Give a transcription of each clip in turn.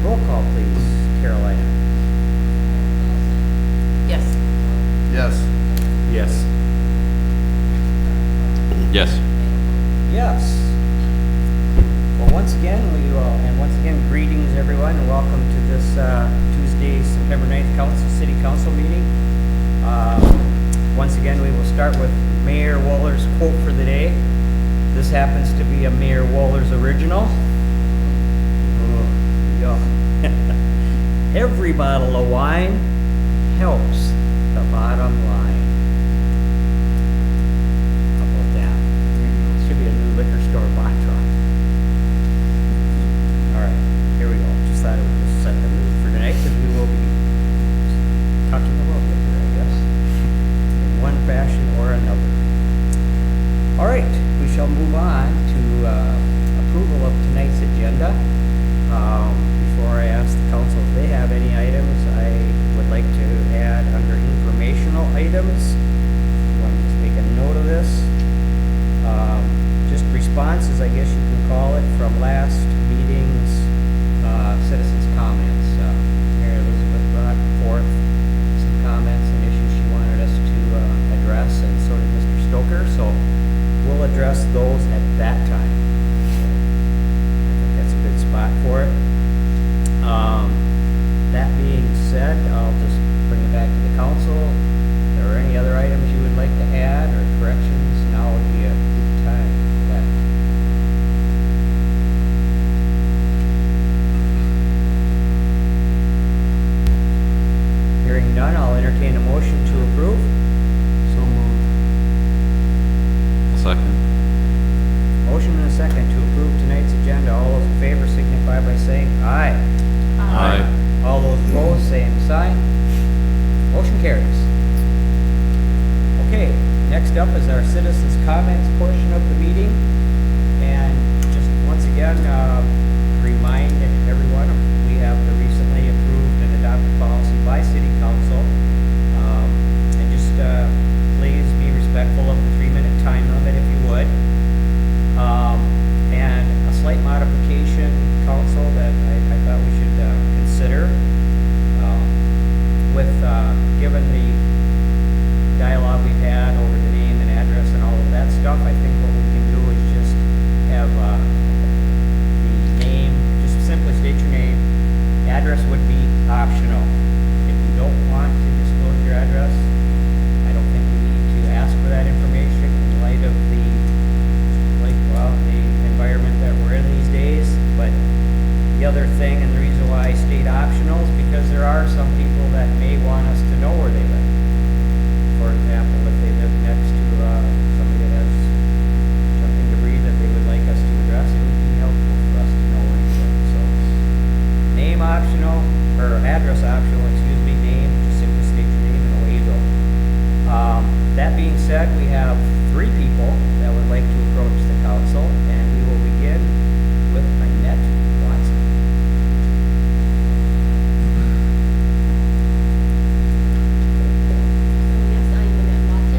Roll call, please, Carolina. Yes. Yes. Yes. Yes. Yes. Well, once again, greetings everyone, and welcome to this Tuesday, September 9th City Council meeting. Once again, we will start with Mayor Waller's quote for the day. This happens to be a Mayor Waller's original. Yeah. Every bottle of wine helps the bottom line. How about that? Should be a new liquor store mantra. All right, here we go. Just thought it would just set the mood for tonight, because we will be talking about liquor, I guess, in one fashion or another. All right, we shall move on to approval of tonight's agenda. Before I ask the council if they have any items, I would like to add under informational items. You want to just make a note of this. Just responses, I guess you can call it, from last meeting's citizens' comments. Mary Elizabeth brought forth some comments and issues she wanted us to address, and so did Mr. Stoker, so we'll address those at that time. I think that's a good spot for it. That being said, I'll just bring it back to the council. If there are any other items you would like to add or corrections, now would be a good time for that. Hearing none, I'll entertain a motion to approve. So moved. Second. Motion and a second to approve tonight's agenda. All those in favor signify by saying aye. Aye. All those opposed, same sign. Motion carries. Okay, next up is our citizens' comments portion of the meeting. And just once again, remind everyone, we have the recently approved and adopted policy by City Council. And just please be respectful of the 3-minute time limit if you would. And a slight modification, council, that I thought we should consider. Given the dialogue we've had over the name and address and all of that stuff, I think what we can do is just have the name, just simply state your name. Address would be optional. If you don't want to disclose your address, I don't think we need to ask for that information in light of the environment that we're in these days. But the other thing, and the reason why I state optional, is because there are some people that may want us to know where they live. For example, if they live next to somebody that has something to breathe that they would like us to address, it would be helpful for us to know where they live. So, name optional, or address optional, excuse me, name, just simply state your name and away you go. That being said, we have 3 people that would like to approach the council, and we will begin with Annette Watson. Yes, I am Annette Watson.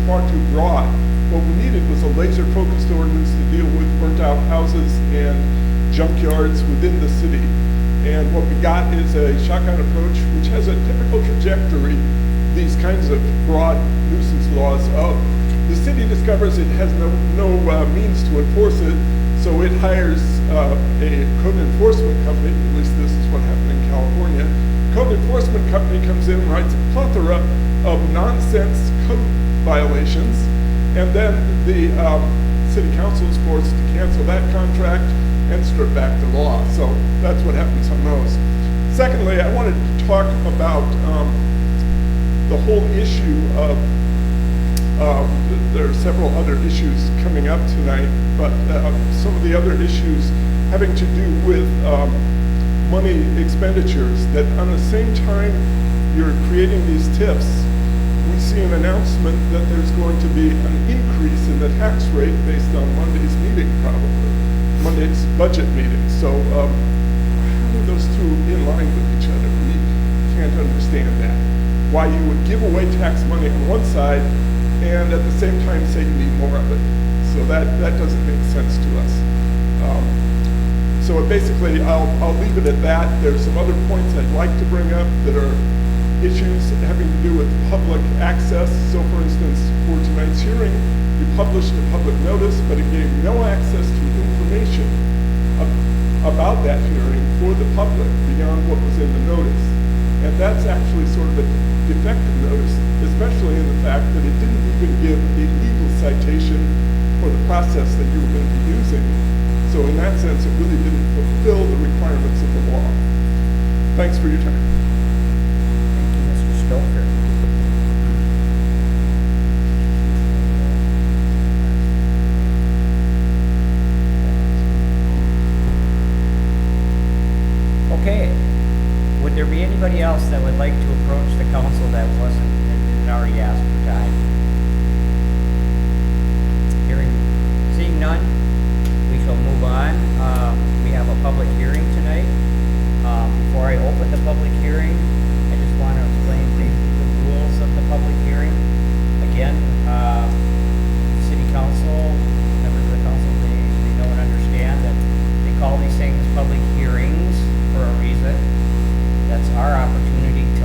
far too broad. What we needed was a laser-focused ordinance to deal with burnt-out houses and junkyards within the city. And what we got is a shotgun approach, which has a typical trajectory, these kinds of broad nuisance laws of the city discovers it has no means to enforce it, so it hires a code enforcement company, at least this is what happened in California. Code enforcement company comes in, writes a plethora of nonsense code violations, and then the city council is forced to cancel that contract and strip back the law. So that's what happens on those. Secondly, I wanted to talk about the whole issue of, there are several other issues coming up tonight, but some of the other issues having to do with money expenditures, that on the same time you're creating these TIFs, we see an announcement that there's going to be an increase in the tax rate based on Monday's meeting, probably, Monday's budget meeting. So how are those two in line with each other? We can't understand that. Why you would give away tax money on one side and at the same time say you need more of it. So that doesn't make sense to us. So basically, I'll leave it at that. There's some other points I'd like to bring up that are issues having to do with public access. So for instance, for tonight's hearing, you published a public notice, but it gave no access to information about that hearing for the public beyond what was in the notice. And that's actually sort of a defective notice, especially in the fact that it didn't even give a legal citation for the process that you were going to be using. So in that sense, it really didn't fulfill the requirements of the law. Thanks for your time. Thank you, Mr. Stoker. Okay, would there be anybody else that would like to approach the council that didn't already ask for time? Seeing none, we shall move on. We have a public hearing tonight. Before I open the public hearing, I just want to explain briefly the rules of the public hearing. Again, city council, members of the council, they know and understand that they call these things public hearings for a reason. That's our opportunity to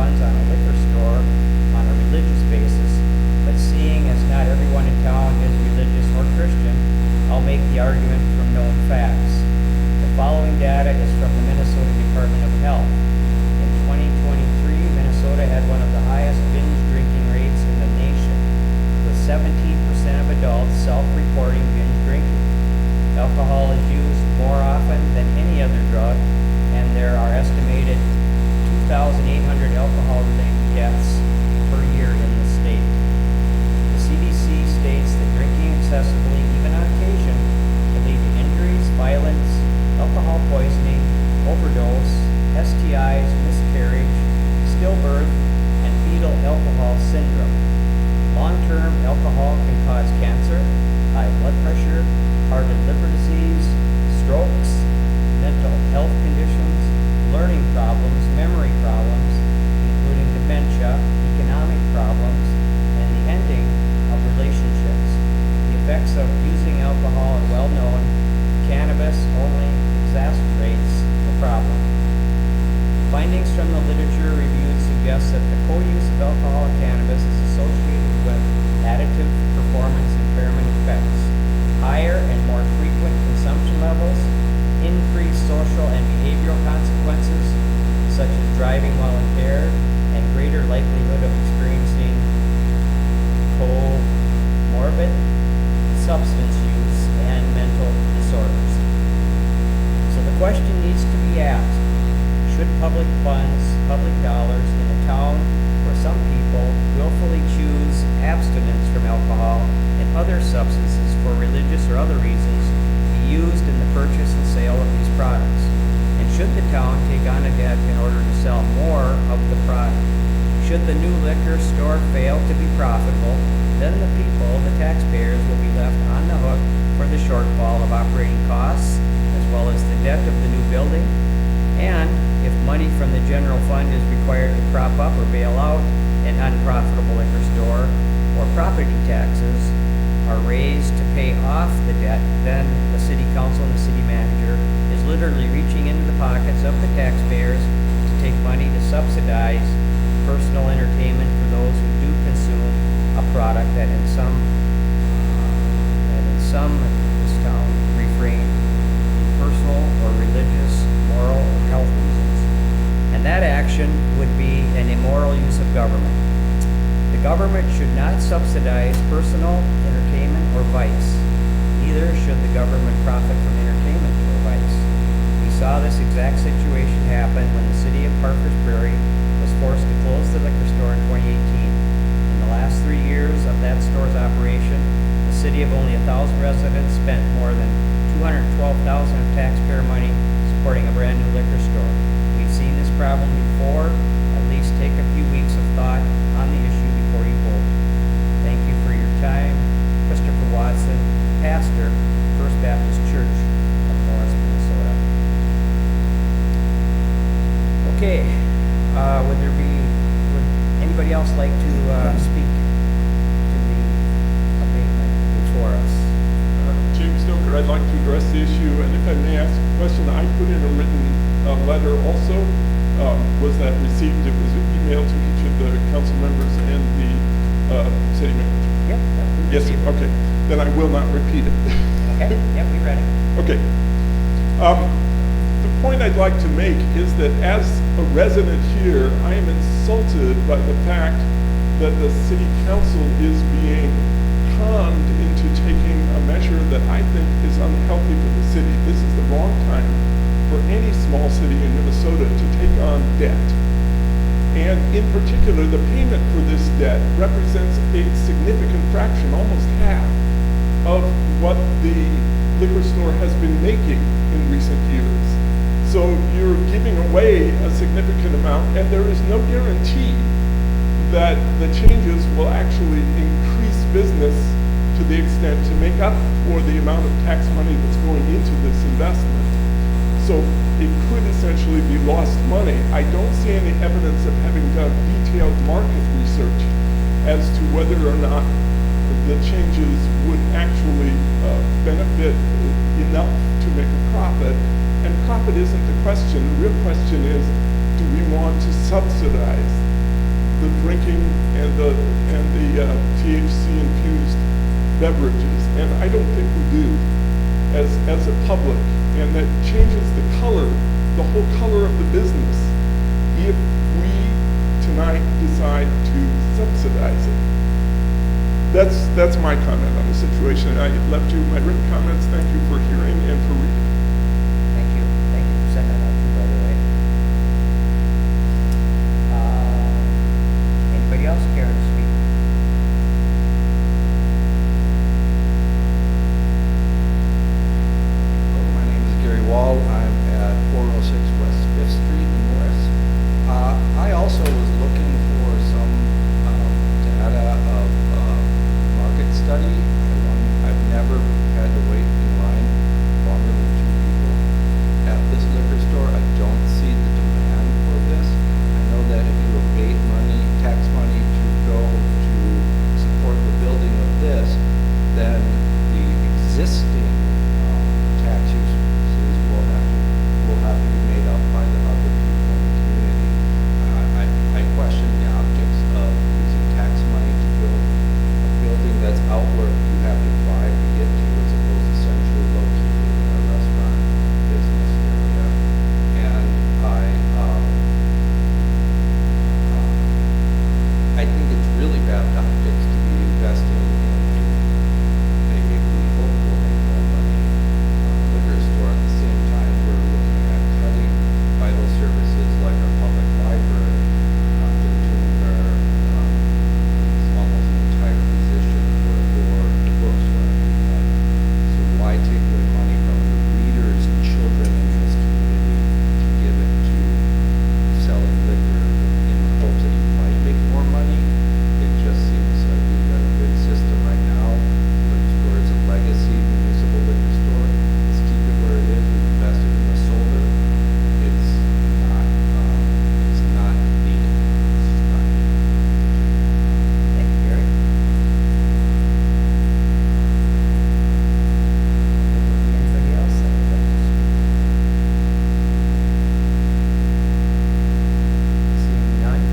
funds on a liquor store on a religious basis, but seeing as not everyone in town is religious or Christian, I'll make the argument from known facts. The following data is from the Minnesota Department of Health. In 2023, Minnesota had one of the highest binge drinking rates in the nation, with 17% of adults self-reporting binge drinking. Alcohol is used more often than any other drug, and there are estimated 2,800 alcohol-related deaths per year in the state. The CDC states that drinking excessively, even on occasion, can lead to injuries, violence, alcohol poisoning, overdose, STIs, miscarriage, stillbirth, and fetal alcohol syndrome. Long-term alcohol can cause cancer, high blood pressure, heart and liver disease, strokes, mental health conditions, learning problems, memory problems, including dementia, economic problems, and the ending of relationships. The effects of using alcohol are well known. Cannabis only exacerbates the problem. Findings from the literature reviewed suggest that the co-use of alcohol and cannabis is associated with additive performance impairment effects, higher and more frequent consumption levels, increased social and behavioral consequences, such as driving while impaired, and greater likelihood of experiencing comorbid substance use and mental disorders. So the question needs to be asked, should public funds, public dollars in a town where some people willfully choose abstinence from alcohol and other substances for religious or other reasons be used in the purchase and sale of these products? And should the town take on a debt in order to sell more of the product? Should the new liquor store fail to be profitable, then the people, the taxpayers, will be left on the hook for the shortfall of operating costs, as well as the debt of the new building. And if money from the general fund is required to prop up or bail out an unprofitable liquor store, or property taxes are raised to pay off the debt, then the city council and the city manager is literally reaching into the pockets of the taxpayers to take money to subsidize personal entertainment for those who do consume a product that in some in this town refrain from personal or religious, moral, or health reasons. And that action would be an immoral use of government. The government should not subsidize personal entertainment or vice. Neither should the government profit from entertainment or vice. We saw this exact situation happen when the city of Parkers Prairie was forced to close the liquor store in 2018. In the last 3 years of that store's operation, the city of only 1,000 residents spent more than $212,000 of taxpayer money supporting a brand new liquor store. We've seen this problem before. At least take a few weeks of thought on the issue before you vote. Thank you for your time. Christopher Watson, pastor, First Baptist Church of Morris, Minnesota. Okay, would anybody else like to speak to the abatement before us? James Stoker, I'd like to address the issue, and if I may ask a question, I put in a written letter also. Was that received? It was emailed to each of the council members and the city manager. Yep. We Yes, received it. okay. Then I will not repeat it. Okay, yep, we read it. Okay. The point I'd like to make is that as a resident here, I am insulted by the fact that the city council is being conned into taking a measure that I think is unhealthy for the city. This is the wrong time for any small city in Minnesota to take on debt. And in particular, the payment for this debt represents a significant fraction, almost half, of what the liquor store has been making in recent years. So you're giving away a significant amount, and there is no guarantee that the changes will actually increase business to the extent to make up for the amount of tax money that's going into this investment. So it could essentially be lost money. I don't see any evidence of having done detailed market research as to whether or not the changes would actually benefit enough to make a profit. And profit isn't the question. The real question is, do we want to subsidize smoking and the THC infused beverages, and I don't think we do as a public, and that changes the whole color of the business if we tonight decide to subsidize it. That's my comment on the situation. I left you my written comments. Thank you for hearing and for reading. Thank you. Thank you for sending that out too, by the way. Anybody else care to speak? Hello, my name is Gary Wall. I'm at 406 West 5th Street in Morris. I also was looking for some data of market study. I've never had to wait in line longer than 2 people at this liquor store. I don't see the demand for this. I know that if you abate money, tax money to go to support the building of this, then the existing tax uses will have to be made up by the other people in the community. I question the optics of using tax money to build a building that's out where you have to drive to get to, as opposed to centrally located in a restaurant business area. And I think it's really bad optics to be investing in a lethal, will make no money liquor store. At the same time, we're looking at cutting vital services like our public library to the tune where it's almost an entire position for the books where so why take away money from the readers and children in this community to give it to selling liquor in the hopes that you might make more money? It just seems like we've got a good system right now. Liquor store is a legacy municipal liquor store. Let's keep it where it is. We've invested in the solar. It's not needed. It's just not needed. Thank you, Gary. Anybody else that would like to speak? Seeing none.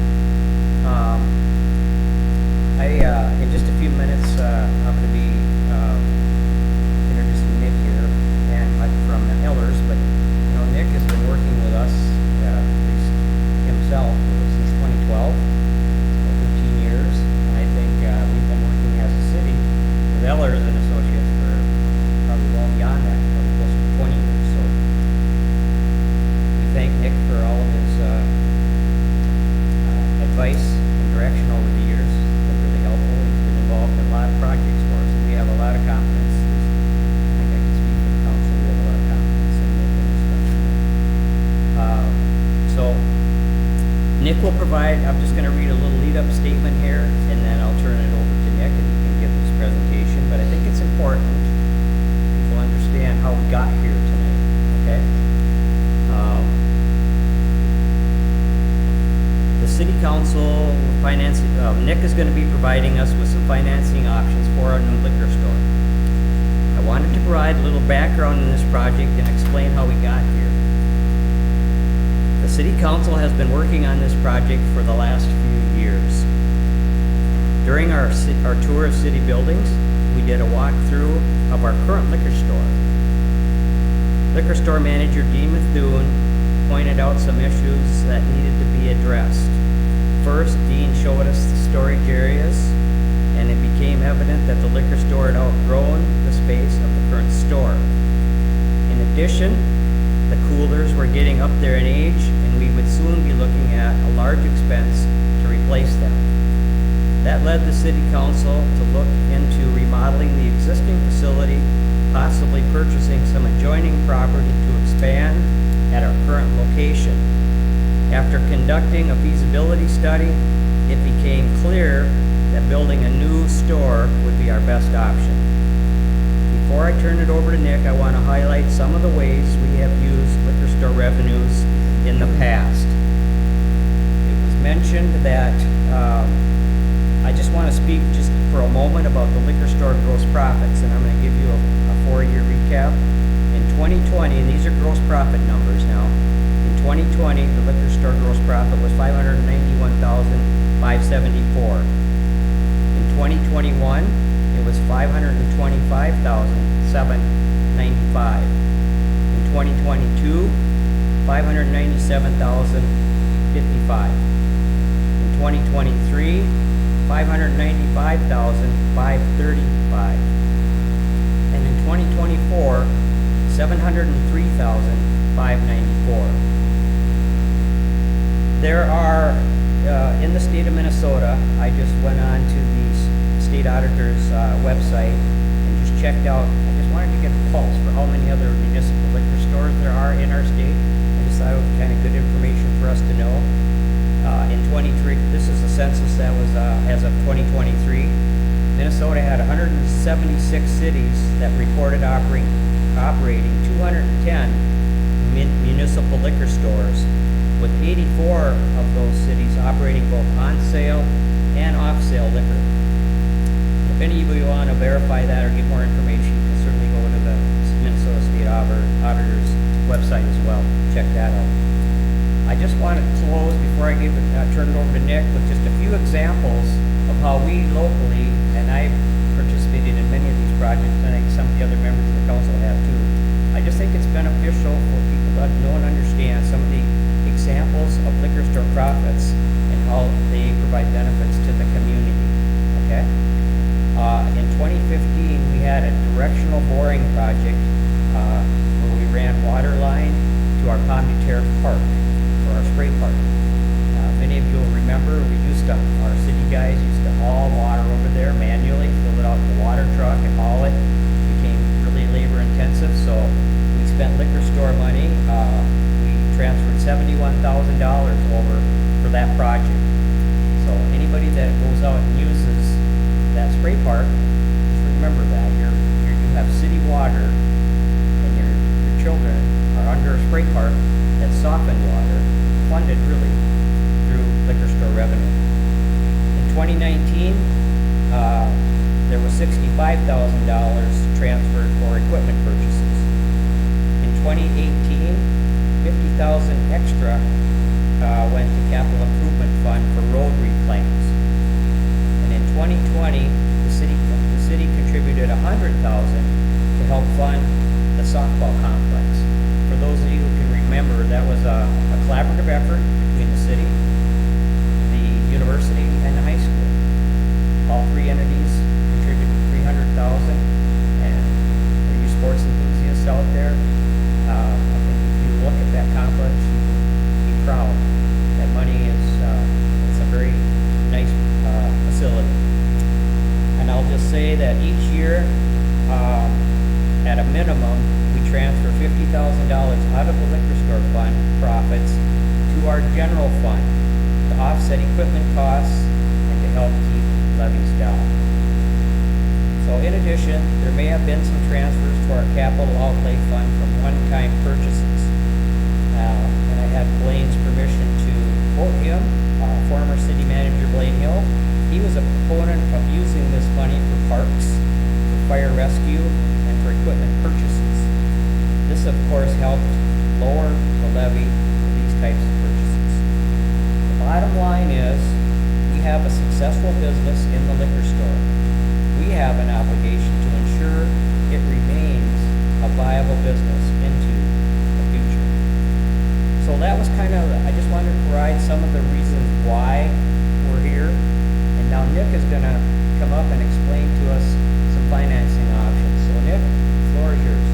In just a few minutes, I'm going to be introducing Nick here, and from Ellers, but, Nick has been working with us, at least himself, since 2012, 13 years, and I think we've been working as a city with Ellers and Associates for probably well beyond that, probably close to 20 years, so we thank Nick for all of his advice and direction over the years. It's been really helpful. He's been involved in a lot of projects for us, and we have a lot of confidence. I think I can speak for the council. We have a lot of confidence in Nick and his company. So Nick will provide, I'm just going to read a little lead-up statement here, and then I'll turn it over to Nick, and he can give his presentation. But I think it's important people understand how we got here tonight, okay? The city council financing, Nick is going to be providing us with some financing options for our new liquor store. I wanted to provide a little background in this project and explain how we got here. The city council has been working on this project for the last few years. During our tour of city buildings, we did a walkthrough of our current liquor store. Liquor store manager Dean Methuen pointed out some issues that needed to be addressed. First, Dean showed us the storage areas, and it became evident that the liquor store had outgrown the space of the current store. In addition, the coolers were getting up there in age, and we would soon be looking at a large expense to replace them. That led the city council to look into remodeling the existing facility, possibly purchasing some adjoining property to expand at our current location. After conducting a feasibility study, it became clear that building a new store would be our best option. Before I turn it over to Nick, I want to highlight some of the ways we have used liquor store revenues in the past. It was mentioned that, I just want to speak just for a moment about the liquor store gross profits, and I'm going to give you a 4-year recap. In 2020, and these are gross profit numbers now, in 2020, the liquor store gross profit was $591,573. 2021, it was $525,795. In 2022, $597,055. In 2023, $595,535. And in 2024, $703,594. There are, in the state of Minnesota, I just went on to the state auditor's website and just checked out, I just wanted to get a pulse for how many other municipal liquor stores there are in our state. I just thought it was kind of good information for us to know. In 23, this is the census that was as of 2023. Minnesota had 176 cities that reported operating 210 municipal liquor stores, with 84 of those cities operating both on-sale and off-sale liquor. If any of you want to verify that or get more information, you can certainly go to the Minnesota State Auditor's website as well. Check that out. I just want to close before I turn it over to Nick with just a few examples of how we locally, and I've participated in many of these projects, and I think some of the other members of the council have too. I just think it's beneficial for people to know and understand some of the examples of liquor store profits and how they provide benefits to the community, okay? In 2015, we had a directional boring project where we ran water line to our Pomme de Terre Park, for our spray park. Many of you will remember our city guys used to haul water over there manually, fill it out in the water truck and haul it. It became really labor intensive, so we spent liquor store money. We transferred $71,000 over for that project. So anybody that goes out and uses that spray park, just remember that you have city water and your children are under a spray park that's softened water, funded really through liquor store revenue. In 2019, there was $65,000 transferred for equipment purchases. In 2018, $50,000 extra went to capital improvement fund for road reclaims. And in 2020, the city contributed $100,000 to help fund the softball complex. For those of you who can remember, that was a collaborative effort between the city, the university, and the high school. All three entities contributed $300,000, and for you sports enthusiasts out there, I think if you look at that complex, you'd be proud. That money is it's a very nice facility. And I'll just say that each year, at a minimum, we transfer $50,000 out of the liquor store fund profits to our general fund to offset equipment costs and to help keep levies down. So in addition, there may have been some transfers to our capital outlay fund from one-time purchases. And I had Blaine's permission to quote him, former city manager Blaine Hill. He was a proponent of using this money for parks, for fire rescue, and for equipment purchases. This, of course, helped lower the levy for these types of purchases. The bottom line is, we have a successful business in the liquor store. We have an obligation to ensure it remains a viable business into the future. So that was kind of, I just wanted to provide some of the reasons why we're here. And now Nick is going to come up and explain to us some financing options. So Nick, the floor is yours.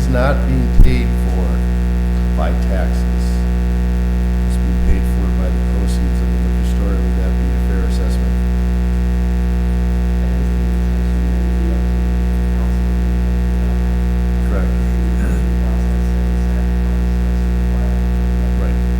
is not being paid for by taxes. It's being paid for by the proceeds of the liquor store. Would that be a fair assessment? Correct. Right.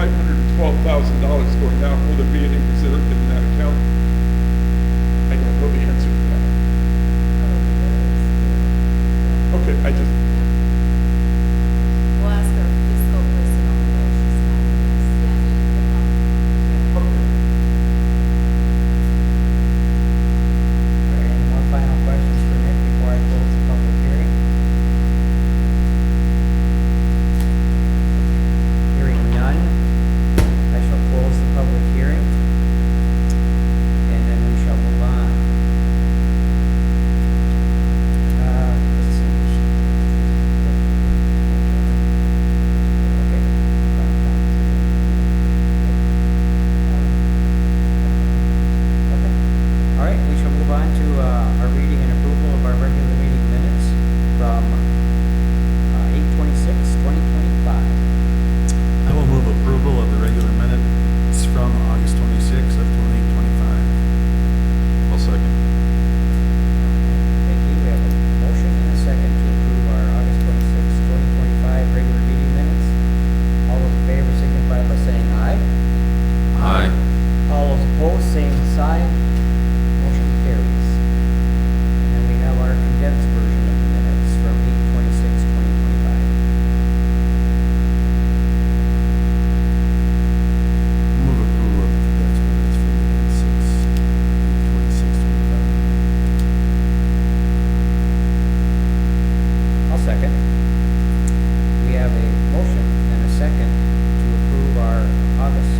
$512,000 going out. Will there be any reserve in that account? I don't know the answer to that. Okay, I just, We'll ask our fiscal person over there, she's not with us. okay. All right, any more final questions for Nick before I close the public hearing? Hearing none, I shall close the public hearing, and then we shall move on. Let's see. Okay. Okay. All right, we shall move on to our reading and approval of our regular meeting minutes from 8/26/2025. I will move approval of the regular minutes from August 26th of 2025. I'll second. Thank you. We have a motion and a second to approve our August 26th, 2025 regular meeting minutes. All those in favor signify by saying aye. Aye. All those opposed, same sign. Motion carries. And then we have our condensed version of the minutes from 8/26/2025. Move approval of the condensed minutes from the 8/6/26/25. I'll second. We have a motion and a second to approve our August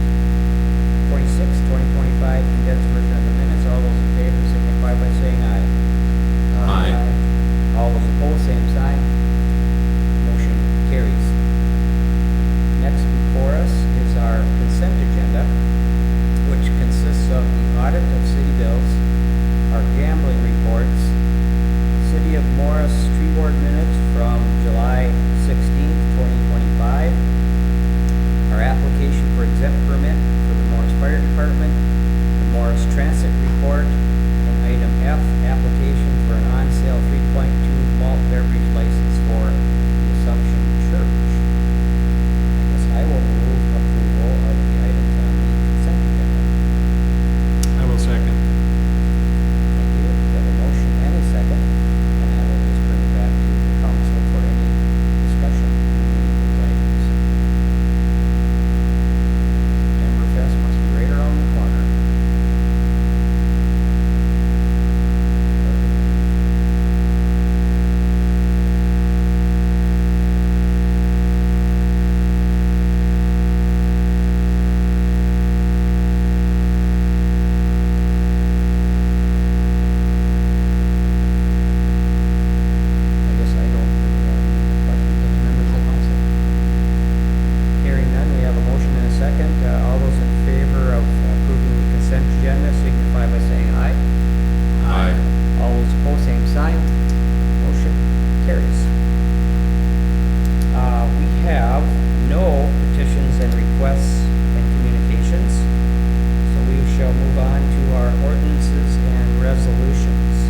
26th, 2025 condensed version of the minutes. All those in favor signify by saying aye. Aye. All those opposed, same sign. Motion carries. Next before us is our consent agenda, which consists of the audit of city bills, our gambling reports, City of Morris tree board minutes from July 16th, 2025, our application for exempt permit for the Morris Fire Department, the Morris Transit Report, and item F, application for an on-sale 3.2 malt beverage license for the Assumption Church. I guess I will move approval of the items on the consent agenda. I will second. Thank you. We have a motion and a second, and I will just bring it back to the council for any discussion on those items. Timberfest must be right around the corner. I guess I don't really have any questions. Any members of the council? Hearing none, we have a motion and a second. All those in favor of approving the consent agenda signify by saying aye. Aye. All those opposed, same sign. Motion carries. We have no petitions and requests and communications, so we shall move on to our ordinances and resolutions.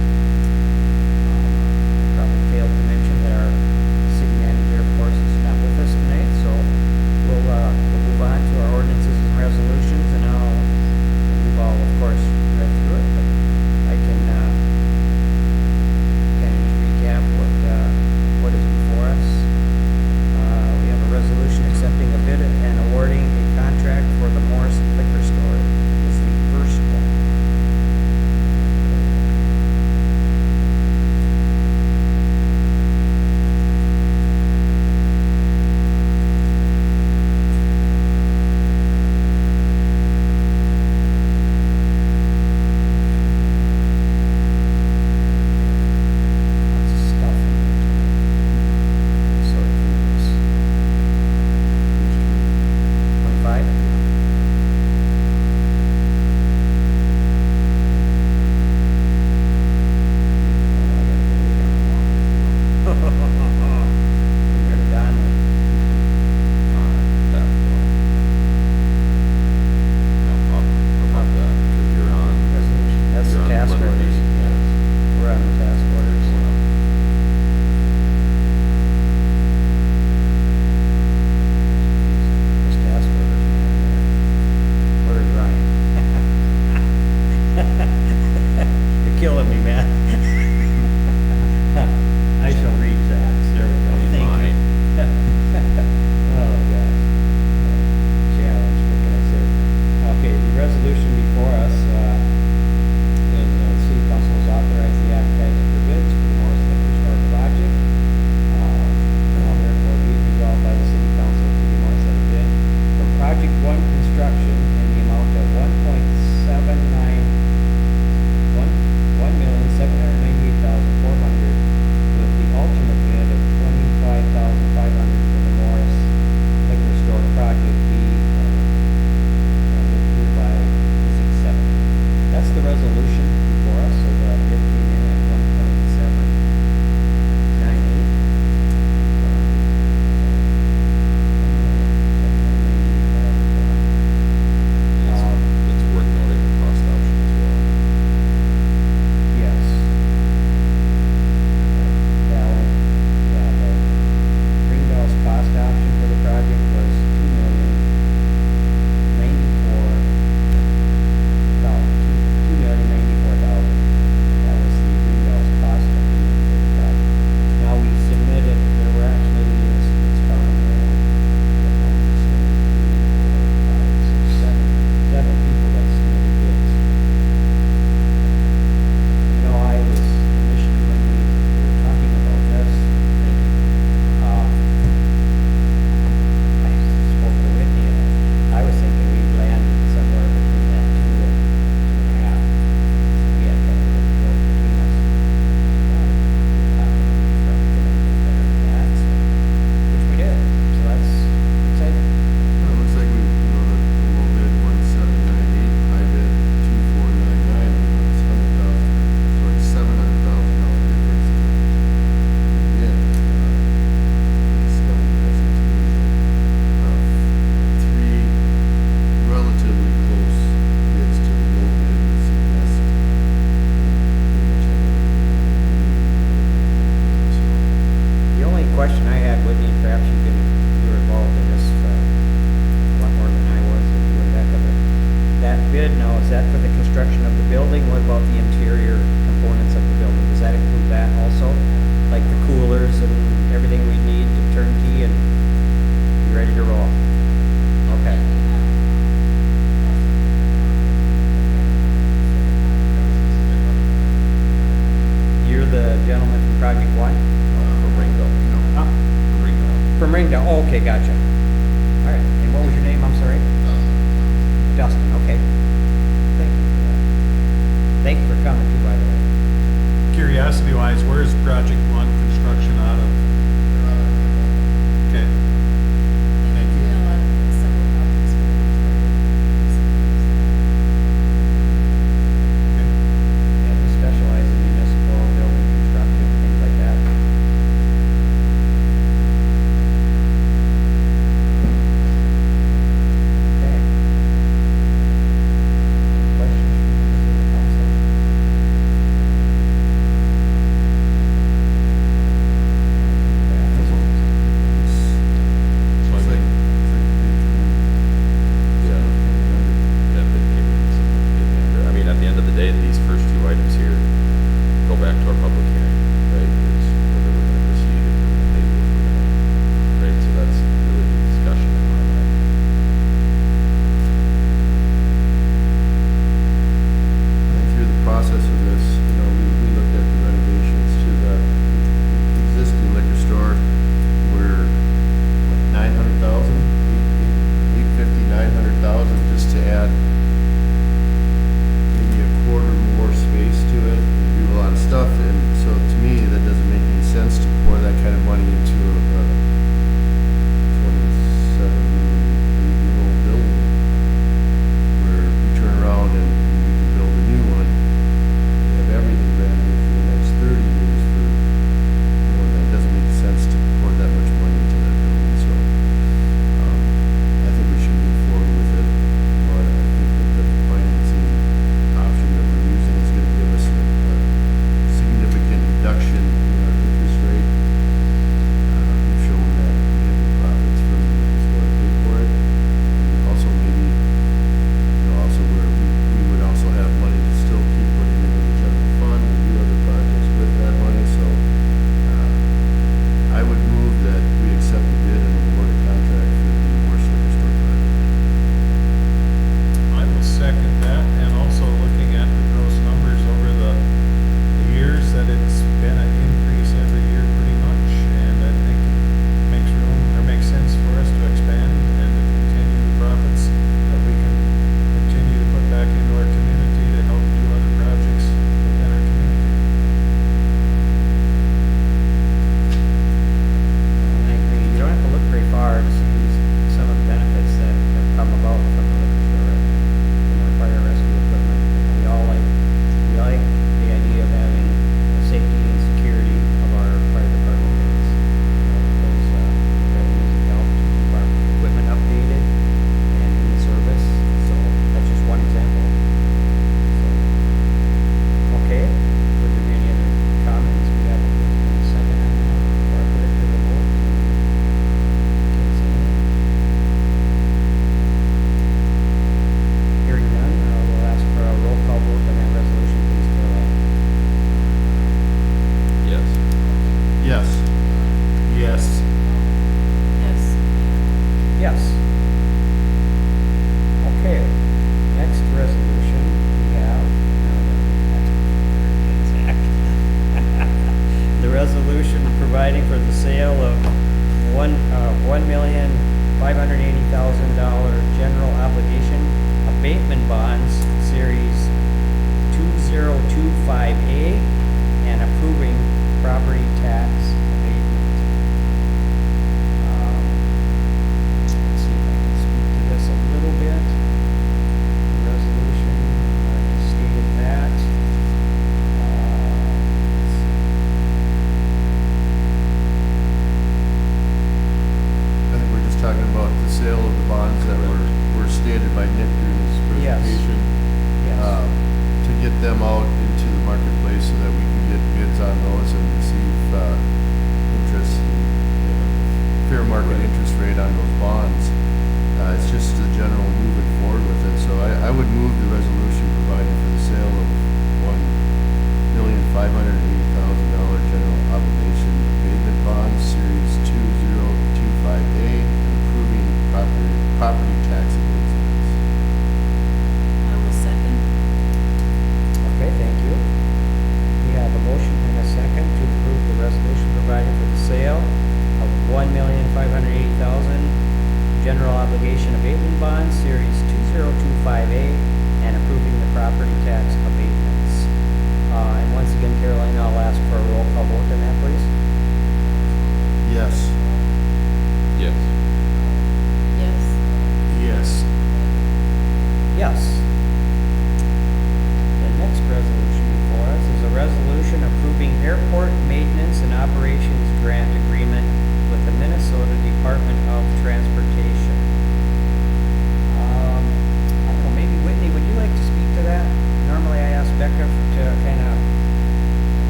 I probably failed to mention that our city manager, of course, is not with us tonight, so we'll move on to our ordinances and resolutions, and we've all, of course, read through it, but I can kind of just recap what is before us. We have a resolution accepting a bid and awarding a contract for the Morris Liquor Store. This is the first one. Project One construction in the amount of $1,798,400 with the alternate bid of $25,500 for the Morris Liquor Store project and it hereby is accepted. That's the resolution before us, so the bid came in at 1.798. It's worth noting the cost option as well. Yes. Alan, yeah, the Greenbelt's cost option for the project was $2,094,000. That was the Greenbelt's cost opinion for the project. Now, we submitted, there were actually, it's found there, seven people that submitted bids. You know, I was initially, when we were talking about this, thinking, I spoke to Whitney, and I was thinking we'd land somewhere between that 2 and 2.5. We had kind of looked both between us. Probably could have been better than that, which we did, so that's exciting. Well, it looks like we, the low bid 1,798, high bid 2,499, it's $700,000 difference in the bid. It's stunning, as it is. Three relatively close bids to the low bid would suggest pretty much everything. The only question I had, Whitney, and perhaps you were involved in this a lot more than I was, and you and Becca, but that bid now, is that for the construction of the building? What about the interior components of the building? Does that include that also? Like the coolers and everything we need to turnkey and be ready to roll? Okay. You're the gentleman from Project One? From Ringo. Huh? From Ringo. From Ringdale, oh, okay, gotcha. All right, and what was your name, I'm sorry? Dustin, okay. Thank you for that. Thank you for coming.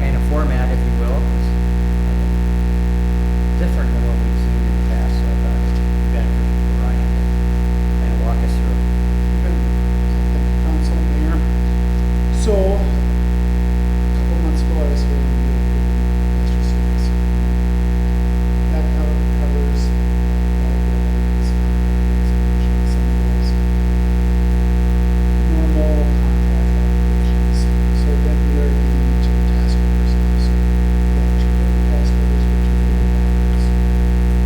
kind of format, if you will. It's different than what we've seen in the past, so I thought it'd be beneficial for Ryan to kind of walk us through. Council, Mayor. So, a couple months ago, I was here when we approved the master service. That covers liabilities, some of those normal contract obligations. So then we are getting into the task orders now. So we have two different task orders for two different projects.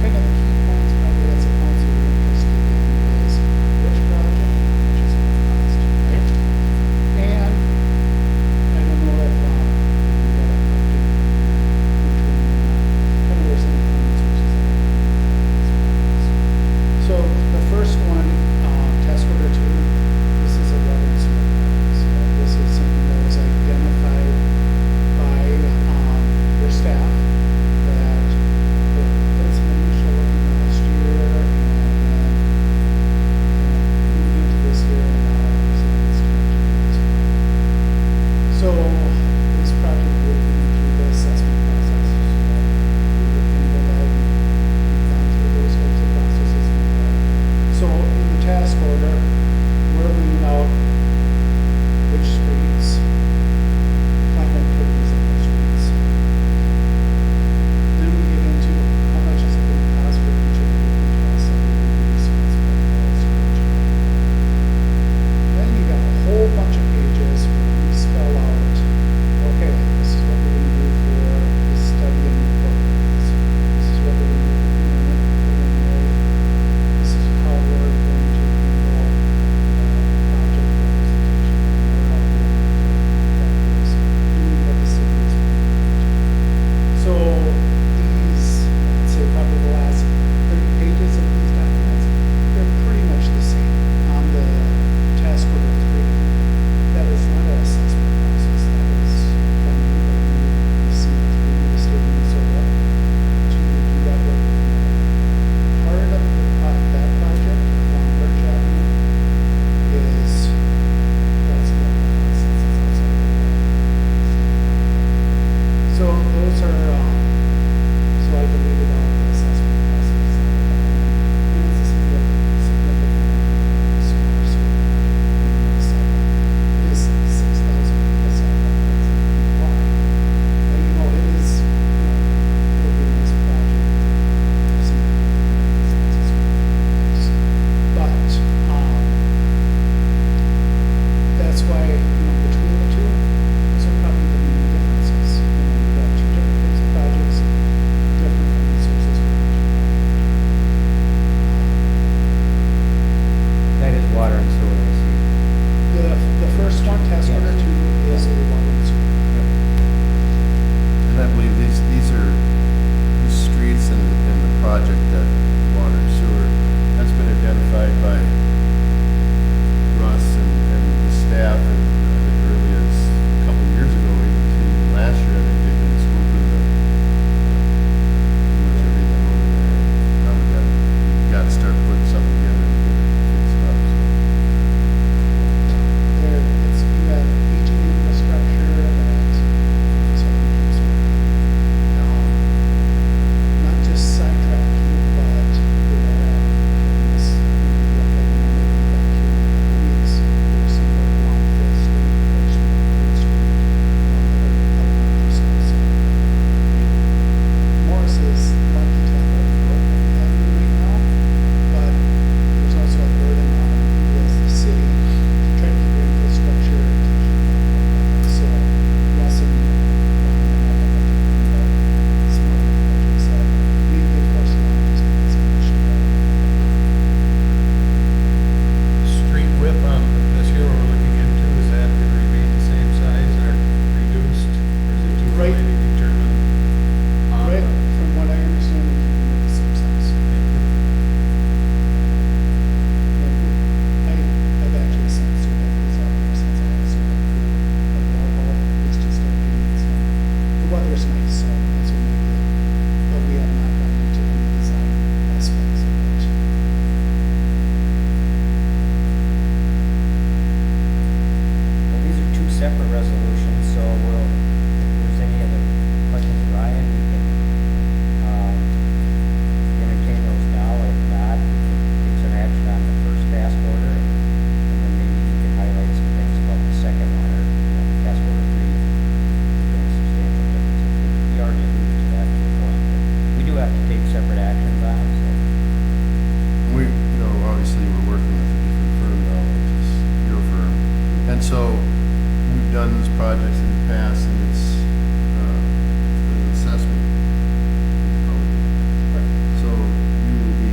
Kind of the key points probably as a council you're interested in is which project, which is going to cost, right? And I don't know if we got a budget between kind of there's some points which is so the first one, task order 2, this is a water and sewer project. So this is something that was identified by your staff that did some initial looking last year and then moved into this year and now it's so this project will be through the assessment process. So we will handle that and we've gone through those types of processes before. So in the task order, we're laying out which streets, planned activities on those streets. Then we get into how much is it going to cost for each of the different tasks that we're going to be responsible for those each. Then you got a whole bunch of pages where we spell out, okay, this is what we're going to do for the study and report plans. This is what we're going to do for the preliminary. This is how we're going to handle the project representation. And we're how we're going to contractors doing what the city is doing. So these, I'd say probably the last 30 pages of these documents, they're pretty much the same. On the task order 3, that is not an assessment process. That is funding that you receive through the state of Minnesota to do that work. Part of that project along Birch Avenue is that's the only cost that's outside of that. So those are, so I deleted out the assessment process. And it's a significant smaller school project. It is 6,000 people sidewalk. That's why. And you know, it is, we're doing this project. for some reasons. But, that's why, between the two, those are probably the main differences. You've got two different types of projects, different funding sources for each project. That is water and sewer, I see. The first one, task Yes. order 2, is a water and sewer project. And I believe these are, these streets and the project that water and sewer, that's been identified by Russ and the staff, and I think early as a couple of years ago, even last year, I think they've been scoping the, pretty much everything over there. Now we got to start putting something together and get it fixed up, so. There, you have aging infrastructure that is what we keep saying. Not just sidetracking, but we're having this, look at it maybe back here in a couple weeks. There's some work along Fifth Street, First Street, Third Street, along the elementary school side. Morris is lucky to have all the work that we have doing right now, but there's also a burden on you as the city to try to keep your infrastructure to keep up. So Russ and Ryan and I have been thinking about some other projects that maybe they force along just to get some initial Street whip, this year we're looking into, is that going to remain the same size or reduced? Or is it too Right. early to determine? Right, from what I understand, we're keeping it the same size. I've actually sent surveyors out there since I had a survey crew of our hall, just to start getting some, the weather's nice, so that's what we did. But we have not gone into any design aspects of it. Well, these are two separate resolutions, so we'll And so we've done these projects in the past and it's, an assessment. So you will be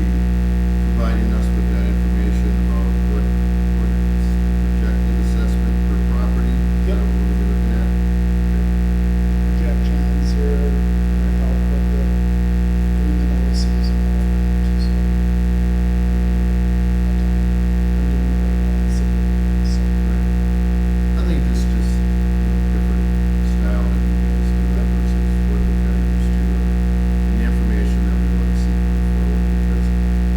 providing us with that information about what is projected assessment per property? Is that Yep. what we're gonna be looking at? Projections or help with the, doing the notices and all that, so. I'm doing it right now in city, so. I think this just, different style that you guys do that versus what we're kind of used to and the information that we want to see going forward because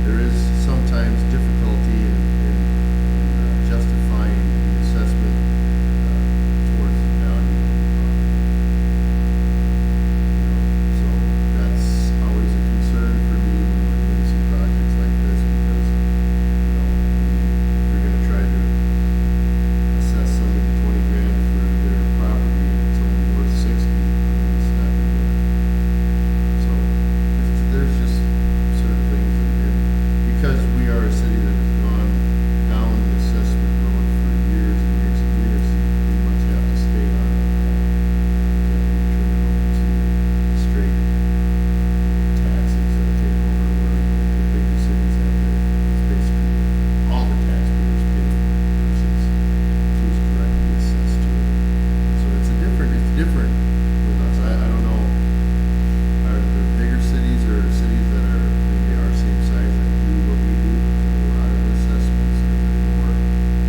there is sometimes difficulty in justifying the assessment towards the value of the property. So that's always a concern for me when we're doing some projects like this because, we're gonna try to assess somebody 20 grand for their property and it's only worth 60, it's not gonna work. So, there's just certain things and because we are a city that has gone down the assessment road for years and years and years, you pretty much have to stay on that. You have to turn it over to straight taxes that take over where the bigger cities have their, it's basically all the taxpayers pay versus who's directly assessed to it. So it's different with us. I don't know, are there bigger cities or cities that are maybe our same size that do what we do? Is there a lot of assessments or is it more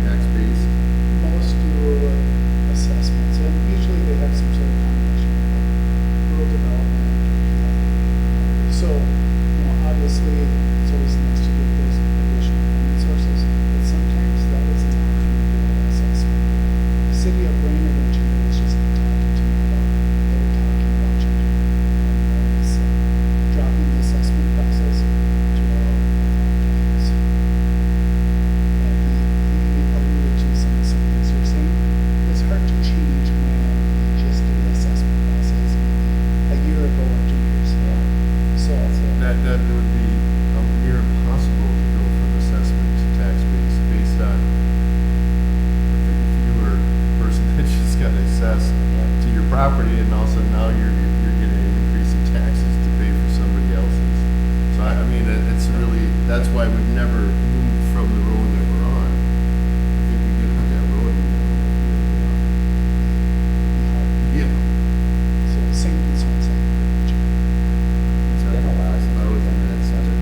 tax-based? Most do assessments, and usually they have some sort of combination of rural development. So, obviously, it's always nice to get those additional funding sources, but sometimes that is an option to do an assessment. The city of Brainerd engineers just talking to me about, they were talking about changing, this, dropping the assessment process to tax. And he alluded to some of the same things you're saying. It's hard to change when we just did the assessment process maybe a year ago or 2 years ago. So, That would be near impossible to go from assessment to tax base based on if you were a person that just got assessed to your property and all of a sudden now you're getting an increase in taxes to pay for somebody else's. So I mean, it's really, that's why we've never moved from the road that we're on. I think we get on that road and we never went the other way on. Yeah. so the same concerns like pretty much. It's been a while since we've been at Center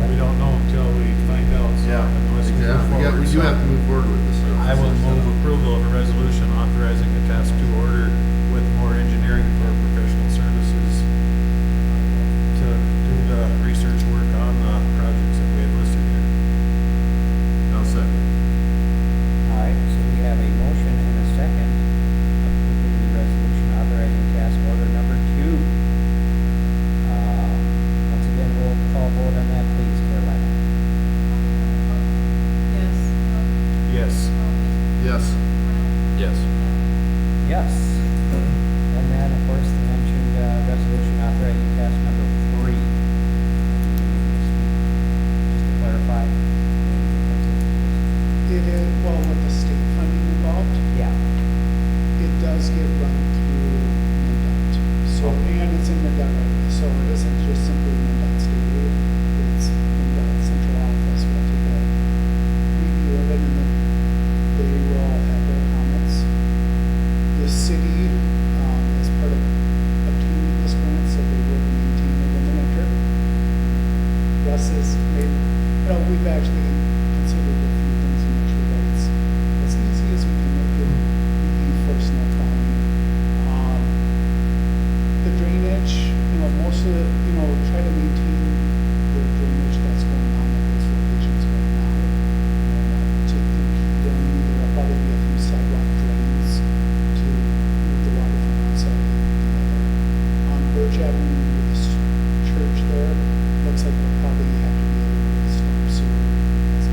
We don't know until we find out, so Yeah, unless we move exactly. forward. We do So have to move forward with this. I will move approval of a resolution authorizing a task to order with more engineering for professional services to do the research work on the projects that we have listed here. I'll second. All right, so we have a motion and a second approving the resolution authorizing task order number 2. Once again, roll call vote on that, please, Carolina. Yes. Yes. Yes. Yes. Yes. And then, of course, the mentioned resolution authorizing task number 3. Just to clarify. It is, well, with the state funding involved, Yeah. it does get run through MinDOT. So, and it's in MinDOT right away, so it isn't just simply MinDOT state aid, it's MinDOT central office will take a review of it and then they will have their comments. The city, as part of obtaining this grant, said they will maintain it in the winter. Russ has made, we've actually considered a few things to make sure that it's as easy as we can make it be for snow plowing. The drainage, most of the, try to maintain the drainage that's going on at those locations right now. Not to impede them, there'll probably be a few sidewalk drains to move the water from one side to the other. On Birch Avenue, near this church there, looks like we'll probably have to be able to storm sewer because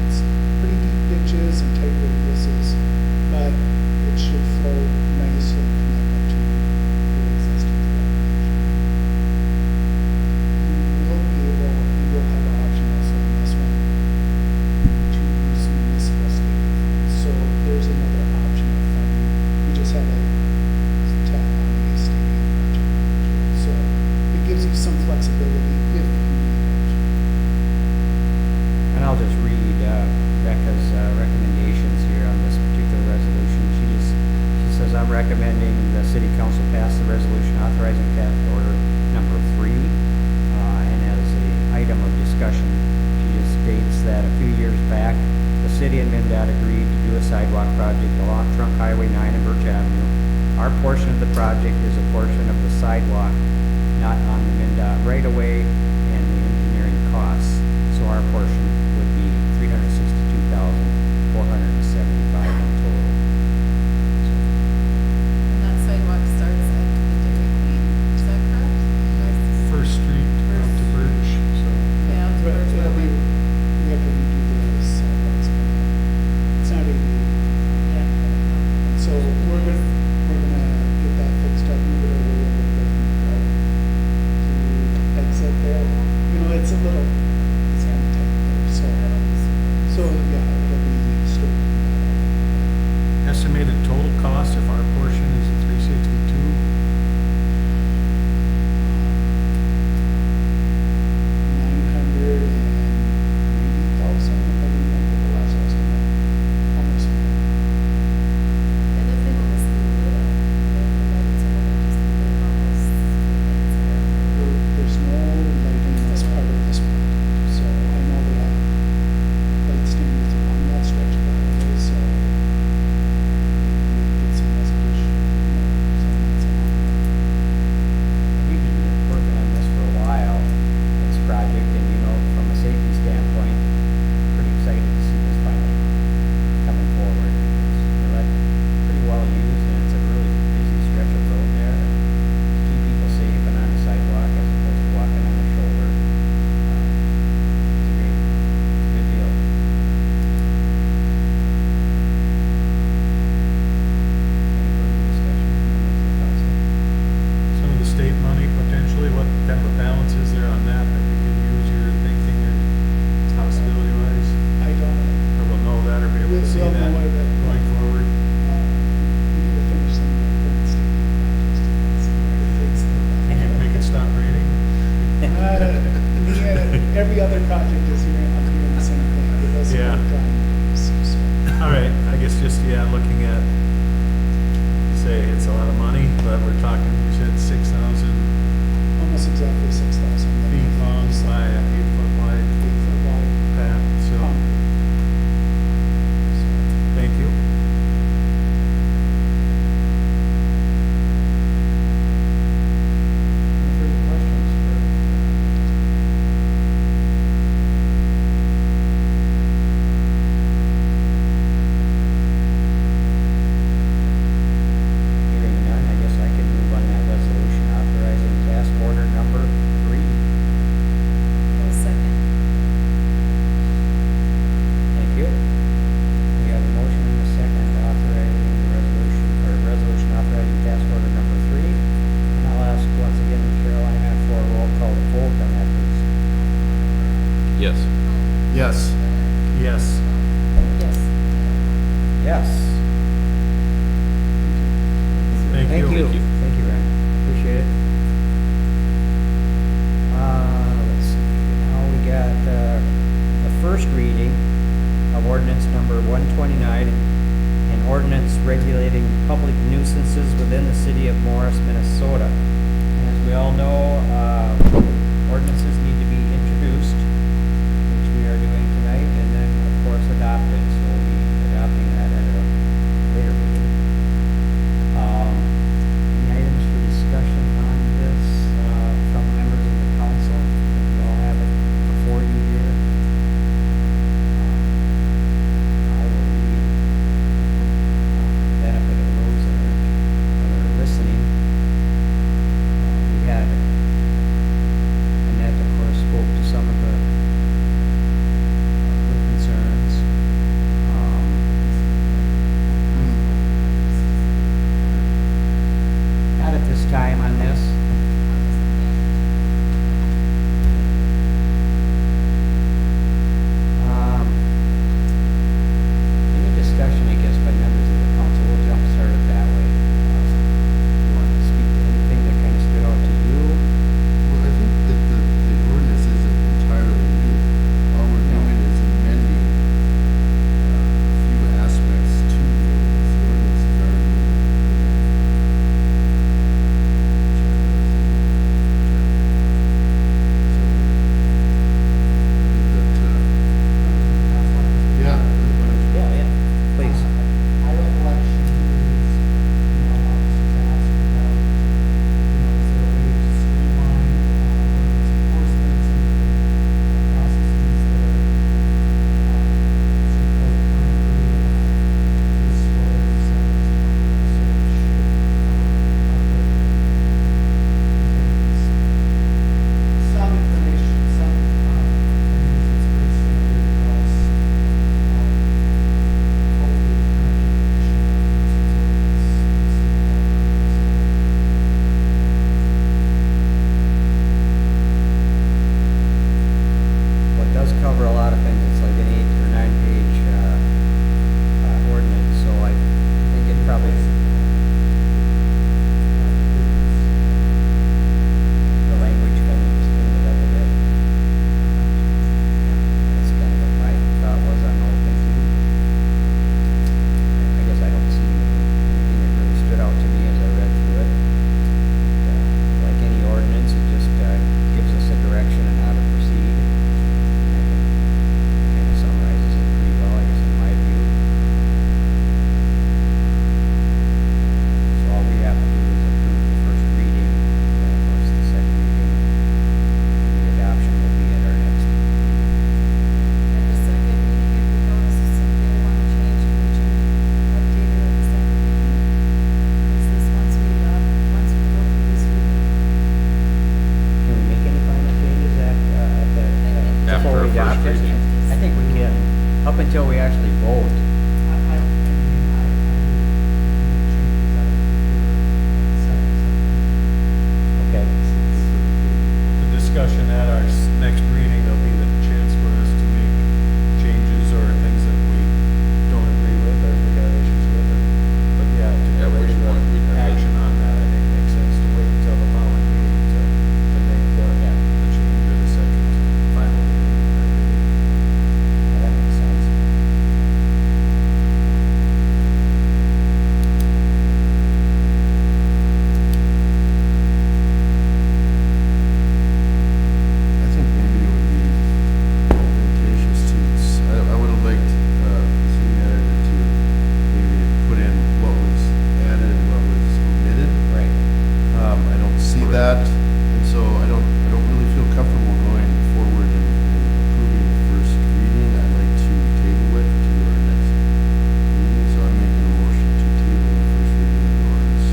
recommending the city council pass the resolution authorizing task order number 3. And as a item of discussion, she just states that a few years back, the city and MinDOT agreed to do a sidewalk project along Trunk Highway 9 and Birch Avenue. Our portion of the project is a portion of the sidewalk, not on the MinDOT right-of-way and the engineering costs. So our portion would be $362,475 in total. And that sidewalk starts at the Dairy Queen, is that correct? First Street out to Birch, so. Yeah, it's But Birch it'll be, Road. we have to redo the sidewalks. It's not easy. Yeah. So we're gonna get that fixed up, move it over a little bit to exit there. You know, it's a little, it's kind of tight there, so, so, yeah, it'll be straightened out. Estimated total cost if our portion is at 362. 980,000, if I remember the last estimate. Almost. And if they want us to live, they provided someone that just live almost 3 days ago. There's no lighting as part of this project, so I know they have light standards along that stretch of highway, so we get some resolution, some months along. We've been working on this for a while, this project, and from a safety standpoint, pretty excited to see this finally coming forward. That's pretty well used, and it's a really busy stretch of road there. Keep people safe and on the sidewalk as opposed to walking on the shoulder. It's a good deal. Any further discussion from the council? Some of the state money potentially, what kind of a balance is there on that that we can use, you're thinking, or possibility wise? I don't, Or we'll know that or be able to see We'll that know it, going forward? we need to finish some of the current state projects to see where it takes them. Make it stop raining? Every other project is here, I'm hearing the same thing, give us Yeah. more time, so. All right, I guess just, looking at, you say it's a lot of money, but we're talking, you said 6,000 Almost exactly 6,000. feet long by 8 foot wide 8 foot wide path, so, concrete. thank you. Any further questions for? Hearing none, I guess I can move on that resolution authorizing task order number 3. Oh, second. Thank you. We have a motion and a second authorizing the resolution authorizing task order number 3. And I'll ask once again Carolina for a roll call vote on that, please. Yes. Yes. Yes. Yes. Yes. Thank you. Thank you, Ryan. Appreciate it. Let's see, now we got, the first reading of ordinance number 129, an ordinance regulating public nuisances within the city of Morris, Minnesota. And as we all know, ordinances need to be introduced, which we are doing tonight, and then, of course, adopted. So we'll be adopting that at a later meeting. Any items for discussion on this from members of the council? You all have it before you here. I will read benefit of those that are listening. We had Annette, of course, spoke to some of the good concerns. Not at this time on this. Any discussion, I guess, by members of the council? We'll jump start it that way. You want to speak to anything that kind of stood out to you? Well, I think that the ordinance isn't entirely new. All we're No. doing is amending a few aspects to the ordinance. The ordinance is already fifty. I think we can, up until we actually vote. Okay. The discussion at our next reading, there'll be the chance for us to make changes or things that we don't agree with or if we got issues with it. But yeah, to At delay which point we'd the have to- action on that, I think makes sense to wait until the following meeting to make the change or the second final meeting. That makes sense. I think maybe it would be advantageous to, I would have liked, the city manager to maybe put in what was added and what was omitted. Right. I don't see that, and so I don't really feel comfortable going forward and approving the first reading. I'd like to table it to our next meeting, so I'm making a motion to table the first reading of ordinance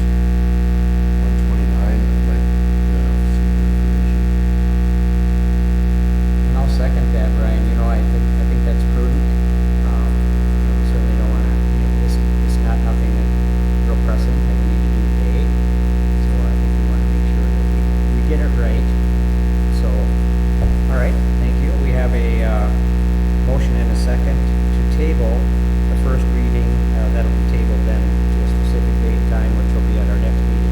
129. I'd like to have some more information. And I'll second that, Brian. You know, I think that's prudent. We certainly don't wanna, it's not nothing that real pressing that we need to do today. So I think we wanna make sure that we get it right. So, all right, thank you. We have a, motion and a second to table the first reading. That'll be tabled then to a specific date and time, which will be at our next meeting.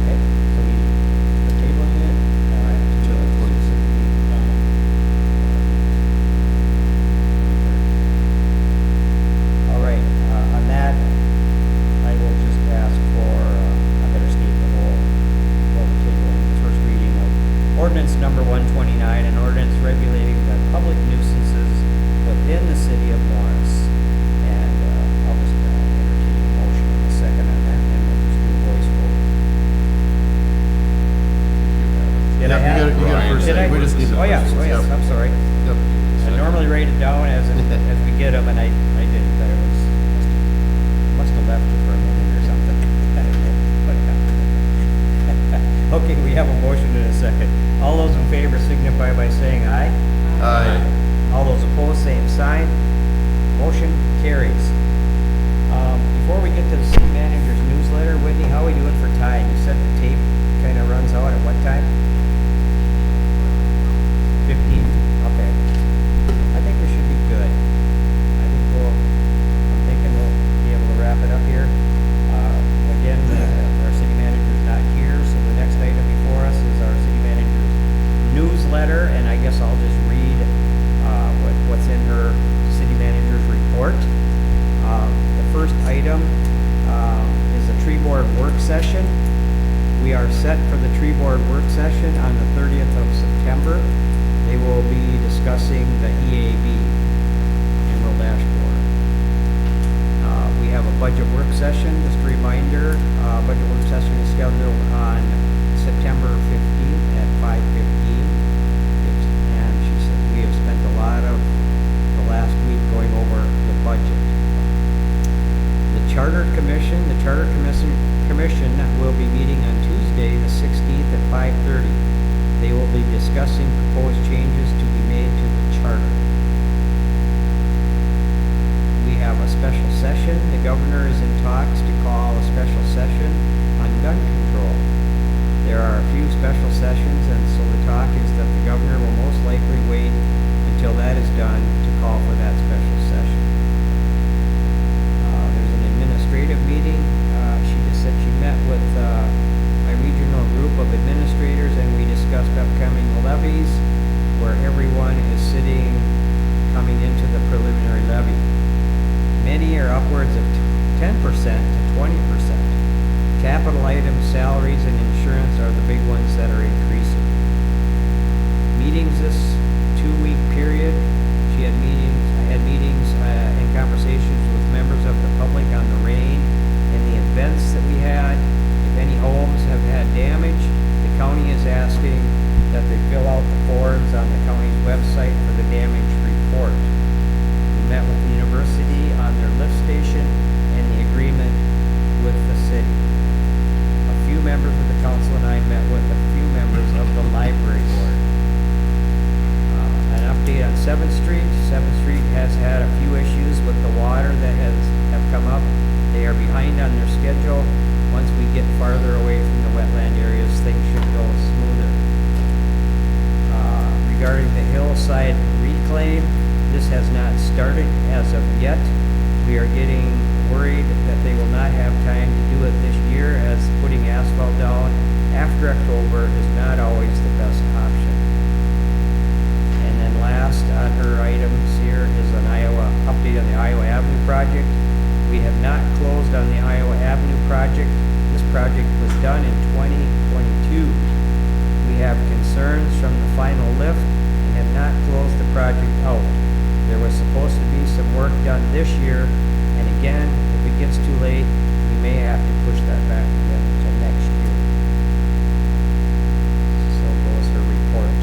Okay, so we're tabling it, to a specific date. All right, on that, I will just ask for, I better state the whole table, the first reading of ordinance number 129, an ordinance regulating the public nuisances within the city of Morris. And I'll just entertain a motion in a second on that, and we'll just do a voice vote. Did I Yeah, have? you got it first. Did I? We just need the Oh, yes, first. oh, yes, Yep. I'm sorry. Yep. I normally write it down as we get them, and I didn't. I must have left it for a minute or something. I don't know. But, okay, we have a motion and a second. All those in favor signify by saying aye. Aye. All those opposed, same sign. Motion carries. Before we get to the city manager's newsletter, Whitney, how are we doing for time? You said the tape kind of runs out at what time? 15? Okay. I think we should be good. I'm thinking we'll be able to wrap it up here. Again, our city manager is not here, so the next item before us is our city manager's newsletter, and I guess I'll just read what's in her city manager's report. The first item is a tree board work session. We are set for the tree board work session on the 30th of September. They will be discussing the EAB, Emerald Ash Borer. We have a budget work session, just a reminder, budget work session is scheduled on September 15th at 5:15. And she said we have spent a lot of the last week going over the budget. The Charter Commission will be meeting on Tuesday, the 16th at 5:30. They will be discussing proposed changes to be made to the charter. We have a special session. The governor is in talks to call a special session on gun control. There are a few special sessions, and so the talk is that the governor will most likely wait until that is done to call for that special session. There's an administrative meeting. She just said she met with my regional group of administrators, and we discussed upcoming levies, where everyone is sitting coming into the preliminary levy. Many are upwards of 10% to 20%. Capital items, salaries, and insurance are the big ones that are increasing. Meetings this 2-week period, I had meetings and conversations with members of the public on the rain and the events that we had. If any homes have had damage, the county is asking that they fill out the forms on the county's website for the damage report. We met with the university on their lift station and the agreement with the city. A few members of the council and I met with a few behind on their schedule. Once we get farther away from the wetland areas, things should go smoother. Regarding the hillside reclaim, this has not started as of yet. We are getting worried that they will not have time to do it this year, as putting asphalt down after October is not always the best option. And then last on her items here is an update on the Iowa Avenue project. We have not closed on the Iowa Avenue project. This project was done in 2022. We have concerns from the final lift and have not closed the project out. There was supposed to be some work done this year, and again, if it gets too late, we may have to push that back again to next year. So goes her report.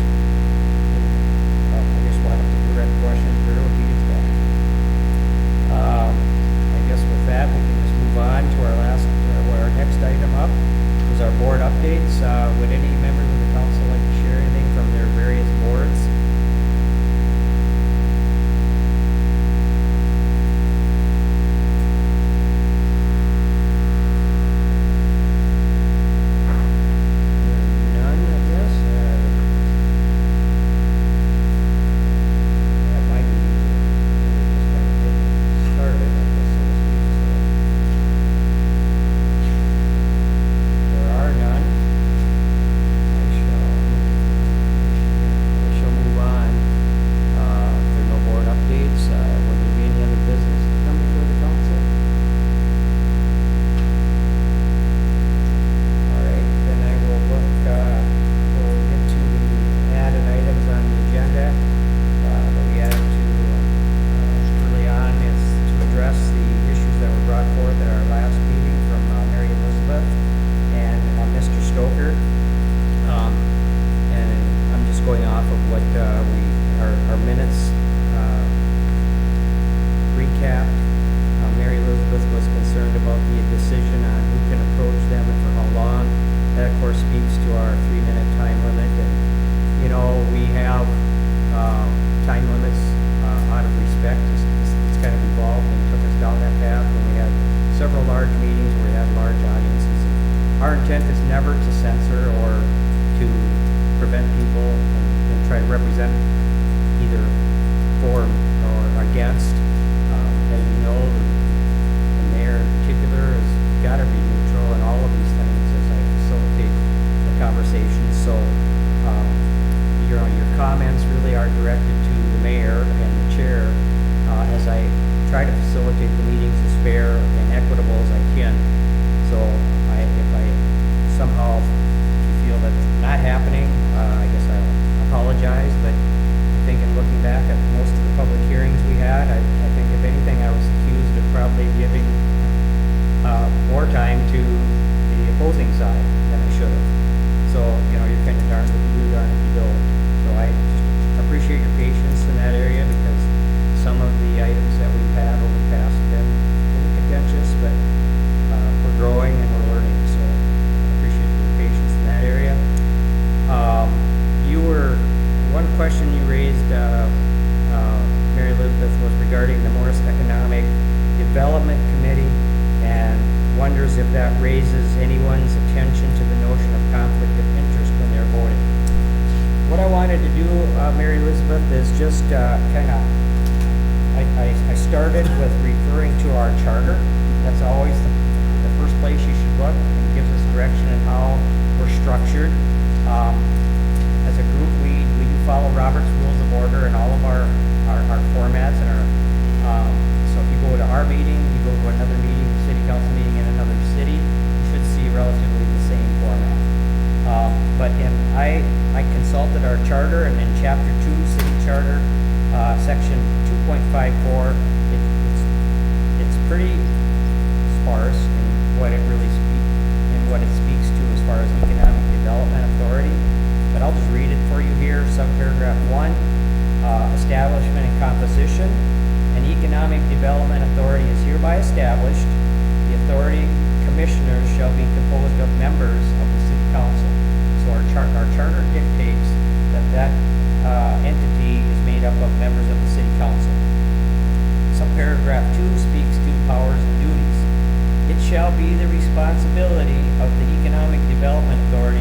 I guess we'll have to direct questions for her when he gets back. I guess with that, we can just move on to our next item up is our board updates. Would any members of the council like to share anything from their various boards? None, I guess. That might be just kind of getting started, I guess, so to speak. So there are none. I shall move on. If there are no board updates, will there be any other business to come before the council? All right, then I will we'll get to the added items on the agenda. That we added to early on is to address the issues that were brought forth at our last meeting from Mary Elizabeth and Mr. Stoker. And I'm just going off of what our minutes recapped. Mary Elizabeth was concerned about the decision on who can approach them and for how long. That, of course, speaks to our 3-minute time limit. And, we have time limits out of respect. It's kind of evolved and took us down that path when we had several large meetings where we had large audiences. Our intent is never to censor or to prevent people and try to represent either for or against. As you know, the mayor in particular has got to be neutral in all of these things as I facilitate the conversation. So, your comments really are directed to the mayor and the chair as I try to facilitate the meetings as fair and equitable as I can. So, if I somehow feel that's not happening, I guess I'll apologize. But I think in looking back at most of the public hearings we had, I think if anything, I was accused of probably giving more time to the opposing side than I should have. So, you're kind of darned if you do, darned if you don't. So I just appreciate your patience in that area, because some of the items that we've had over the past have been a little contentious, but we're growing and we're learning. So I appreciate your patience in that area. One question you raised, Mary Elizabeth, was regarding the Morris Economic Development Committee, and wonders if that raises anyone's attention to the notion of conflict of interest when they're voting. What I wanted to do, Mary Elizabeth, is just I started with referring to our charter. That's always the first place you should look, and gives us direction in how we're structured. As a group, we do follow Robert's Rules of Order in all of our formats and so if you go to our meeting, you go to another meeting, city council meeting in another city, you should see relatively the same format. But I consulted our charter, and in Chapter 2, City Charter, Section 2.54, it's pretty sparse in what it speaks to as far as economic development authority. But I'll just read it for you here. Subparagraph 1, establishment and composition. An economic development authority is hereby established. The authority commissioners shall be composed of members of the city council. So our charter dictates that entity is made up of members of the city council. Subparagraph 2 speaks to powers and duties. be the responsibility of the Economic Development Authority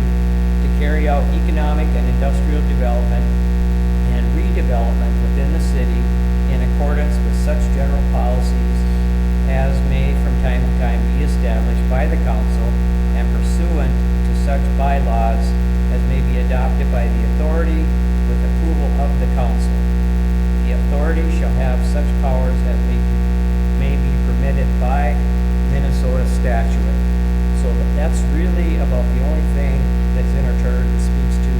to carry out economic and industrial development and redevelopment within the city in accordance with such general policies as may from time to time be established by the council and pursuant to such bylaws as may be adopted by the authority with approval of the council. The authority shall have such powers as may be permitted by Minnesota statute. So that's really about the only thing that's in our charter that speaks to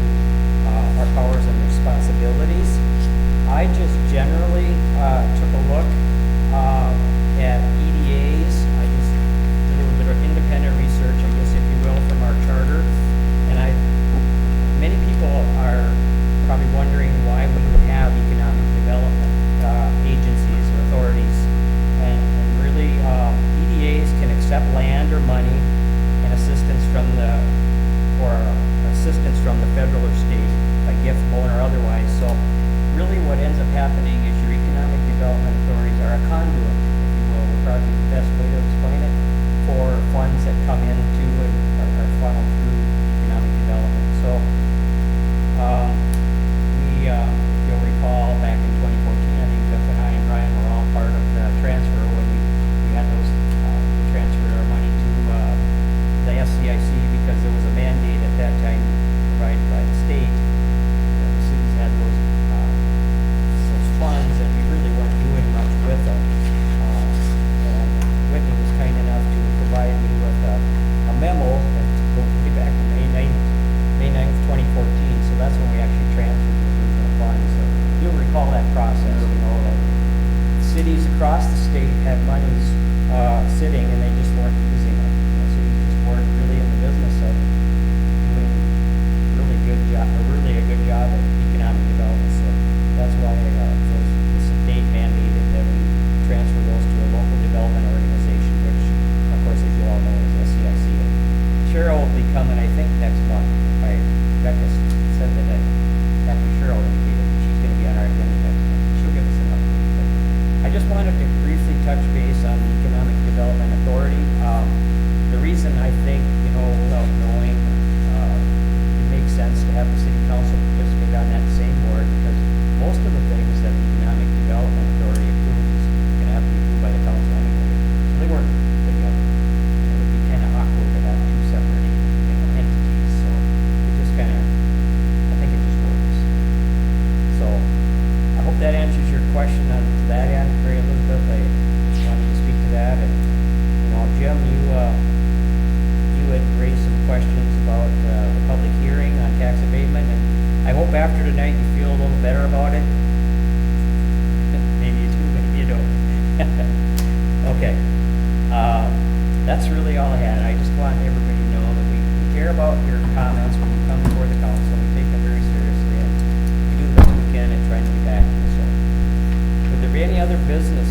our powers and responsibilities. I just generally took a look at EDAs. I just did a little bit of independent research, I guess if you will, from our charter. And many people are probably wondering why we would have economic development agencies or authorities. And really, EDAs can accept land or money and assistance from the federal or state, by gift, loan, or otherwise. So really what ends up happening is your economic development authorities are a conduit, if you will, would probably be the best way to explain it, for funds that come into and are funneled through economic development. So you'll recall back in 2014, I think Jeff and I and Ryan were all part of the transfer when we had those, we transferred our money to the SCIC because there was a mandate at that time provided by the state. The cities had those funds and we really weren't doing much with them. And Whitney was kind enough to provide me with a memo that goes way back to May 9th, 2014. So that's when we actually transferred the original funds. So you'll recall that process, you know, that cities across the state had monies sitting and they just weren't using it. You know, cities just weren't really in the business of doing really a good job at economic development. So that's why the state mandated that we transfer those to a local development organization, which, of course, as you all know, is SCIC. Cheryl will be coming, I think, next month. Becca said that after Cheryl indicated that she's going to be on our agenda next month. She'll give us an update. But I just wanted to briefly touch base on the Economic Development Authority. The reason I think, you know, without knowing, it makes sense to have the city council participate on that same board because most of the things that the Economic Development Authority approves is going to have to be approved by the council anyway. So they work together. It would be kind of awkward to have two separate, you know, entities. So it just kind of, I think it just works. So I hope that answers your question on that end, Mary Elizabeth. I just wanted to speak to that. And, you know, Jim, you had raised some questions about the public hearing on tax abatement. And I hope after tonight you feel a little better about it. Maybe you do, maybe you don't. Okay. That's really all I had. I just want everybody to know that we care about your comments when you come before the council. We take them very seriously and we do the best we can and try and be back to you. So, would there be any other business